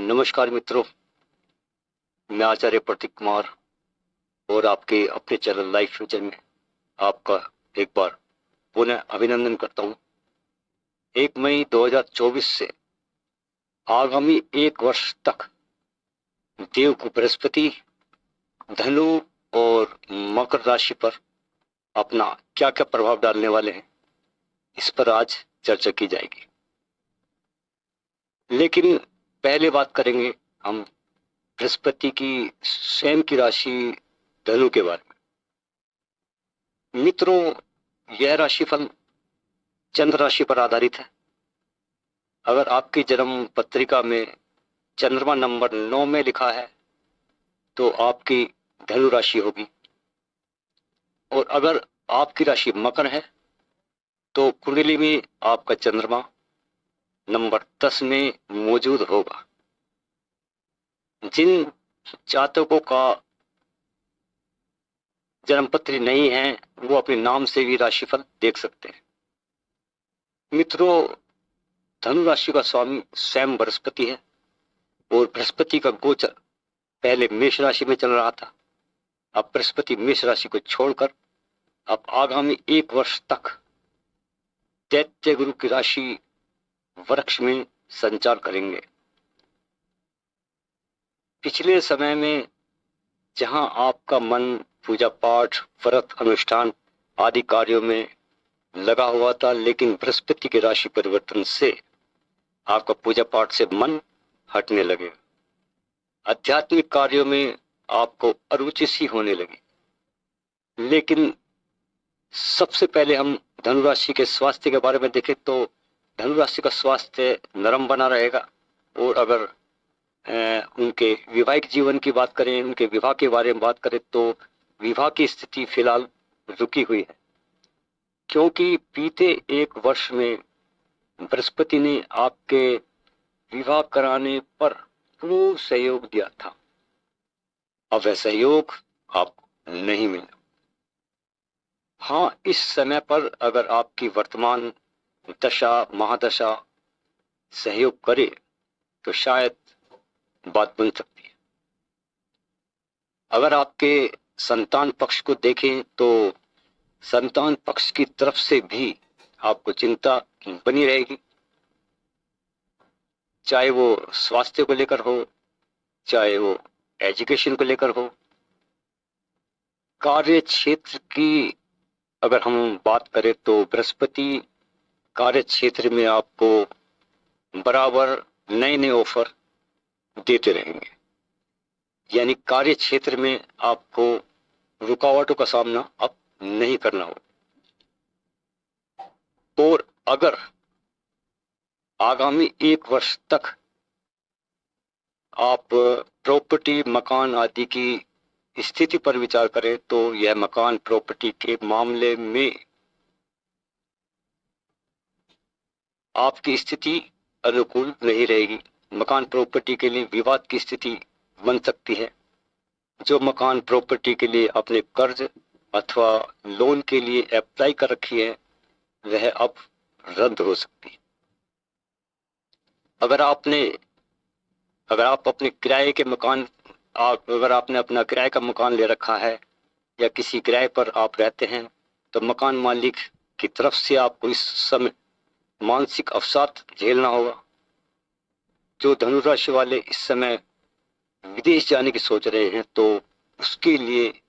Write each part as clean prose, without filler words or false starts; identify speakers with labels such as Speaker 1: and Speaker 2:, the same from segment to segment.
Speaker 1: नमस्कार मित्रों, मैं आचार्य प्रतीक कुमार और आपके अपने चैनल लाइफ फ्यूचर में आपका एक बार पुनः अभिनंदन करता हूं। 1 मई 2024 से आगामी 1 वर्ष तक देवगुरु बृहस्पति धनु और मकर राशि पर अपना क्या क्या प्रभाव डालने वाले हैं, इस पर आज चर्चा की जाएगी। लेकिन पहले बात करेंगे हम बृहस्पति की स्वयं की राशि धनु के बारे में। मित्रों, यह राशिफल चंद्र राशि पर आधारित है। अगर आपकी जन्म पत्रिका में चंद्रमा नंबर 9 में लिखा है तो आपकी धनु राशि होगी, और अगर आपकी राशि मकर है तो कुंडली में आपका चंद्रमा नंबर 10 में मौजूद होगा। जिन जातकों का जन्मपत्री नहीं है वो अपने नाम से भी राशिफल देख सकते हैं। मित्रों, धनु राशि का स्वामी स्वयं बृहस्पति है और बृहस्पति का गोचर पहले मेष राशि में चल रहा था। अब बृहस्पति मेष राशि को छोड़कर अब आगामी 1 वर्ष तक दैत्य गुरु की राशि वृक्ष में संचार करेंगे। पिछले समय में जहां आपका मन पूजा पाठ, व्रत, अनुष्ठान आदि कार्यों में लगा हुआ था, लेकिन बृहस्पति के राशि परिवर्तन से आपका पूजा पाठ से मन हटने लगे। आध्यात्मिक कार्यों में आपको अरुचि सी होने लगी। लेकिन सबसे पहले हम धनु राशि के स्वास्थ्य के बारे में देखें तो धनु राशि का स्वास्थ्य नरम बना रहेगा। और अगर उनके वैवाहिक जीवन की बात करें, उनके विवाह के बारे में बात करें तो विवाह की स्थिति फिलहाल रुकी हुई है, क्योंकि बीते 1 वर्ष में बृहस्पति ने आपके विवाह कराने पर पूर्ण सहयोग दिया था। अब वह सहयोग आपको नहीं मिला। हाँ, इस समय पर अगर आपकी वर्तमान दशा महादशा सहयोग करे तो शायद बात बन सकती है। अगर आपके संतान पक्ष को देखें तो संतान पक्ष की तरफ से भी आपको चिंता बनी रहेगी, चाहे वो स्वास्थ्य को लेकर हो, चाहे वो एजुकेशन को लेकर हो। कार्य क्षेत्र की अगर हम बात करें तो बृहस्पति कार्य क्षेत्र में आपको बराबर नए नए ऑफर देते रहेंगे, यानी कार्य क्षेत्र में आपको रुकावटों का सामना अब नहीं करना हो। और अगर आगामी 1 वर्ष तक आप प्रॉपर्टी, मकान आदि की स्थिति पर विचार करें तो यह मकान प्रॉपर्टी के मामले में आपकी स्थिति अनुकूल नहीं रहेगी। मकान प्रॉपर्टी के लिए विवाद की स्थिति बन सकती है। जो मकान प्रॉपर्टी के लिए अपने कर्ज अथवा लोन के लिए अप्लाई कर रखी है वह अब रद्द हो सकती है। अगर आप अपने किराए के मकान अगर आपने अपना किराए का मकान ले रखा है या किसी किराए पर आप रहते हैं तो मकान मालिक की तरफ से आपको इस समय मानसिक अवसाद झेलना होगा। जो धनु राशि वाले इस समय विदेश जाने की सोच रहे हैं तो उसके लिए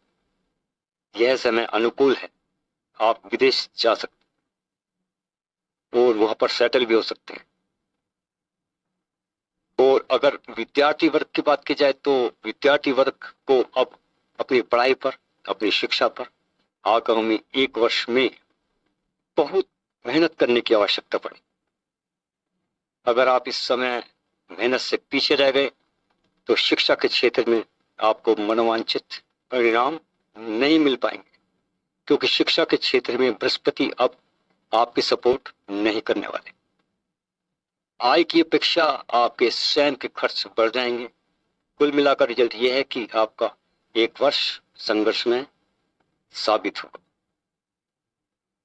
Speaker 1: यह समय अनुकूल है। आप विदेश जा सकते और वहां पर सेटल भी हो सकते हैं। और अगर विद्यार्थी वर्ग की बात की जाए तो विद्यार्थी वर्ग को अब अपनी पढ़ाई पर, अपनी शिक्षा पर आगामी 1 वर्ष में बहुत मेहनत करने की आवश्यकता पड़े। अगर आप इस समय मेहनत से पीछे रह गए तो शिक्षा के क्षेत्र में आपको मनोवांछित परिणाम नहीं मिल पाएंगे, क्योंकि शिक्षा के क्षेत्र में बृहस्पति अब आपकी सपोर्ट नहीं करने वाले। आय की अपेक्षा आपके स्वयं के खर्च बढ़ जाएंगे। कुल मिलाकर रिजल्ट यह है कि आपका 1 वर्ष संघर्ष में साबित होगा।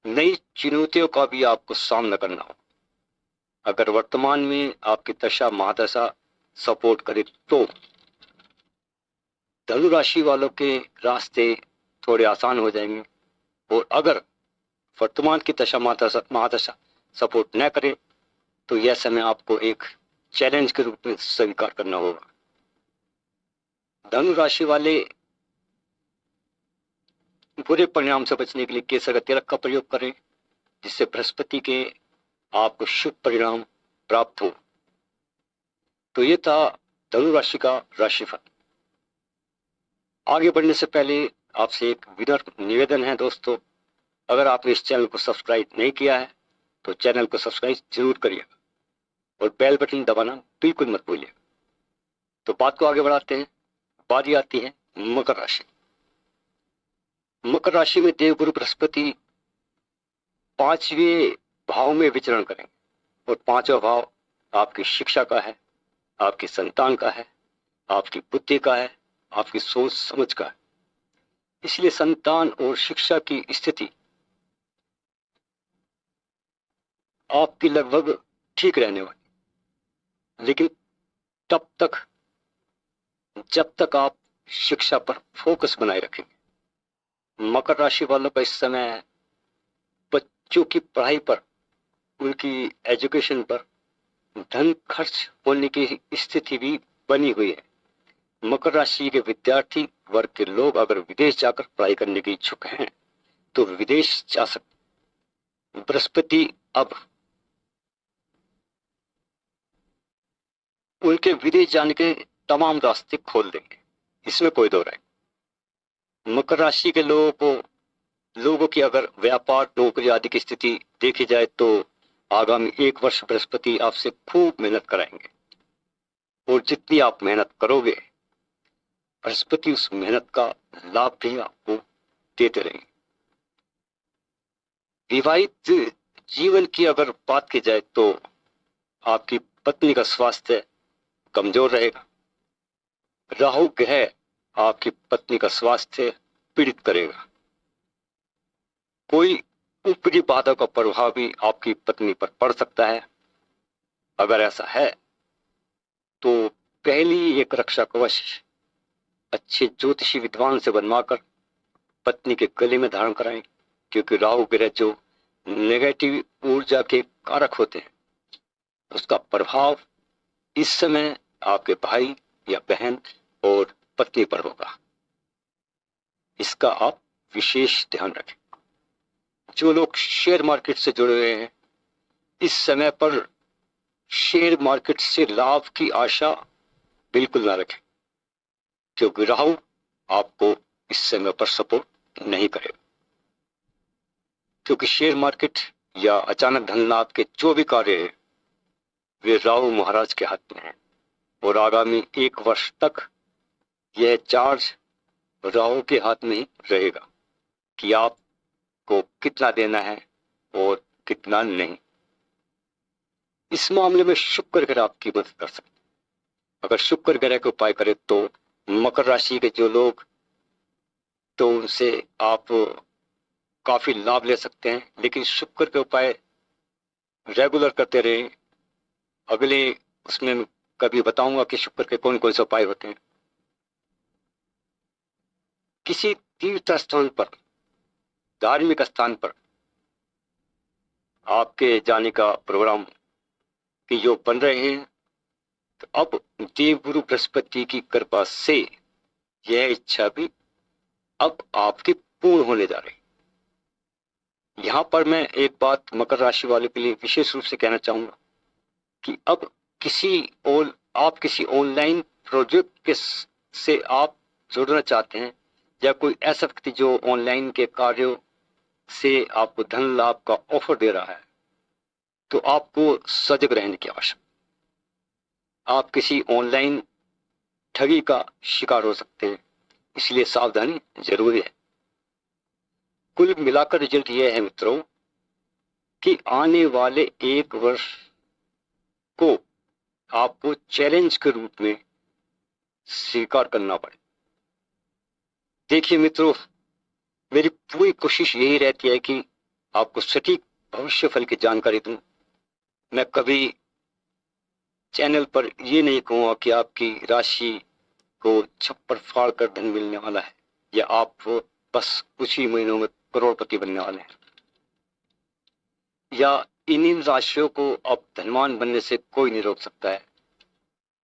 Speaker 1: नई चुनौतियों का भी आपको सामना करना होगा। अगर वर्तमान में आपकी दशा महादशा सपोर्ट करे तो धनु राशि वालों के रास्ते थोड़े आसान हो जाएंगे। और अगर वर्तमान की दशा महादशा सपोर्ट न करे तो यह समय आपको एक चैलेंज के रूप में स्वीकार करना होगा। धनु राशि वाले बुरे परिणाम से बचने के लिए केसर का तिलक का प्रयोग करें, जिससे बृहस्पति के आपको शुभ परिणाम प्राप्त हो। तो ये था धनु राशि का राशिफल। आगे बढ़ने से पहले आपसे एक विनम्र निवेदन है दोस्तों, अगर आपने इस चैनल को सब्सक्राइब नहीं किया है तो चैनल को सब्सक्राइब जरूर करिएगा और बेल बटन दबाना बिल्कुल मत भूलिएगा। तो बात को आगे बढ़ाते हैं। बारी आती है मकर राशि। मकर राशि में देवगुरु बृहस्पति 5वें भाव में विचरण करेंगे और 5वां भाव आपकी शिक्षा का है, आपकी संतान का है, आपकी बुद्धि का है, आपकी सोच समझ का है। इसलिए संतान और शिक्षा की स्थिति आपकी लगभग ठीक रहने वाली, लेकिन तब तक जब तक आप शिक्षा पर फोकस बनाए रखेंगे। मकर राशि वालों का इस समय बच्चों की पढ़ाई पर, उनकी एजुकेशन पर धन खर्च होने की स्थिति भी बनी हुई है। मकर राशि के विद्यार्थी वर्ग के लोग अगर विदेश जाकर पढ़ाई करने के इच्छुक हैं तो विदेश जा सकते। बृहस्पति अब उनके विदेश जाने के तमाम रास्ते खोल देंगे, इसमें कोई दो राय। मकर राशि के लोगों की अगर व्यापार, नौकरी आदि की स्थिति देखी जाए तो आगामी 1 वर्ष बृहस्पति आपसे खूब मेहनत कराएंगे और जितनी आप मेहनत करोगे बृहस्पति उस मेहनत का लाभ भी आपको देते रहेंगे। विवाहित जीवन की अगर बात की जाए तो आपकी पत्नी का स्वास्थ्य कमजोर रहेगा। राहु ग्रह आपकी पत्नी का स्वास्थ्य पीड़ित करेगा। कोई ऊपरी बाधा का प्रभाव भी आपकी पत्नी पर पड़ सकता है। अगर ऐसा है तो पहली एक रक्षा कवच अच्छे ज्योतिषी विद्वान से बनवाकर पत्नी के गले में धारण कराएं, क्योंकि राहु ग्रह जो नेगेटिव ऊर्जा के कारक होते हैं उसका प्रभाव इस समय आपके भाई या बहन और पत्नी पर होगा। इसका आप विशेष ध्यान रखें। जो लोग शेयर मार्केट से जुड़े हुए हैं इस समय पर शेयर मार्केट से लाभ की आशा बिल्कुल ना रखें, क्योंकि राहु आपको इस समय पर सपोर्ट नहीं करेगा। क्योंकि शेयर मार्केट या अचानक धन लाभ के जो भी कार्य है वे राहु महाराज के हाथ में है और आगामी 1 वर्ष तक यह चार्ज राहु के हाथ में ही रहेगा कि आपको कितना देना है और कितना नहीं। इस मामले में शुक्र ग्रह आपकी मदद कर सकते। अगर शुक्र ग्रह के उपाय करें तो मकर राशि के जो लोग तो उनसे आप काफी लाभ ले सकते हैं, लेकिन शुक्र के उपाय रेगुलर करते रहें। अगले उसमें कभी बताऊंगा कि शुक्र के कौन कौन से उपाय होते हैं। किसी तीर्थ स्थान पर, धार्मिक स्थान पर आपके जाने का प्रोग्राम के योग बन रहे हैं तो अब देवगुरु बृहस्पति की कृपा से यह इच्छा भी अब आपकी पूर्ण होने जा रही। यहां पर मैं एक बात मकर राशि वालों के लिए विशेष रूप से कहना चाहूंगा कि अब आप किसी ऑनलाइन प्रोजेक्ट के से आप जुड़ना चाहते हैं या कोई ऐसा व्यक्ति जो ऑनलाइन के कार्यों से आपको धन लाभ का ऑफर दे रहा है तो आपको सजग रहने की आवश्यकता। आप किसी ऑनलाइन ठगी का शिकार हो सकते हैं, इसलिए सावधानी जरूरी है। कुल मिलाकर रिजल्ट यह है मित्रों कि आने वाले 1 वर्ष को आपको चैलेंज के रूप में स्वीकार करना पड़े। देखिए मित्रों, मेरी पूरी कोशिश यही रहती है कि आपको सटीक भविष्य फल की जानकारी दूं। मैं कभी चैनल पर ये नहीं कहूँगा कि आपकी राशि को छप्पर फाड़ कर धन मिलने वाला है या आप बस कुछ ही महीनों में करोड़पति बनने वाले हैं, या इन राशियों को अब धनवान बनने से कोई नहीं रोक सकता है,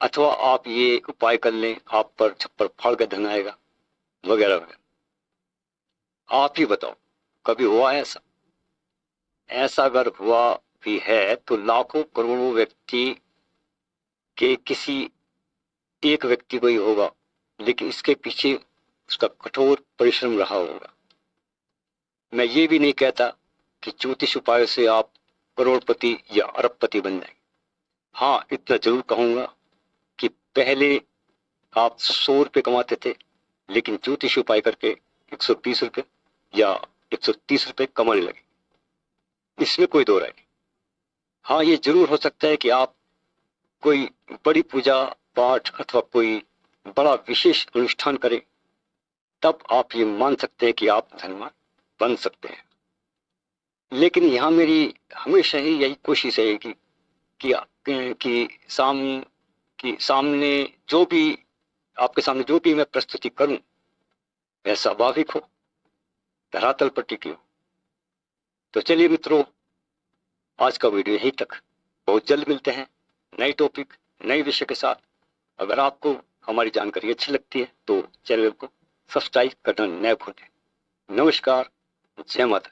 Speaker 1: अथवा आप ये उपाय कर लें आप पर छप्पर फाड़ कर धन आएगा, वगैरह वगैरह। आप ही बताओ, कभी हुआ है ऐसा? ऐसा अगर हुआ भी है तो लाखों करोड़ों व्यक्ति के किसी एक व्यक्ति को ही होगा, लेकिन इसके पीछे उसका कठोर परिश्रम रहा होगा। मैं ये भी नहीं कहता कि ज्योतिष उपाय से आप करोड़पति या अरबपति बन जाएंगे। हाँ, इतना जरूर कहूंगा कि पहले आप 100 रुपये कमाते थे, लेकिन ज्योतिष उपाय करके 120 रुपये या 130 रुपये कमाने लगे, इसमें कोई दो राय नहीं। हाँ, ये जरूर हो सकता है कि आप कोई बड़ी पूजा पाठ अथवा कोई बड़ा विशेष अनुष्ठान करें, तब आप ये मान सकते हैं कि आप धनवान बन सकते हैं। लेकिन यहाँ मेरी हमेशा ही यही कोशिश है कि सामने जो भी आपके सामने जो भी मैं प्रस्तुति करूं वह स्वाभाविक हो, धरातल पर टिकी हो। तो चलिए मित्रों, आज का वीडियो यहीं तक। बहुत जल्द मिलते हैं नए टॉपिक नए विषय के साथ। अगर आपको हमारी जानकारी अच्छी लगती है तो चैनल को सब्सक्राइब करना न भूलें। नमस्कार, जय माता।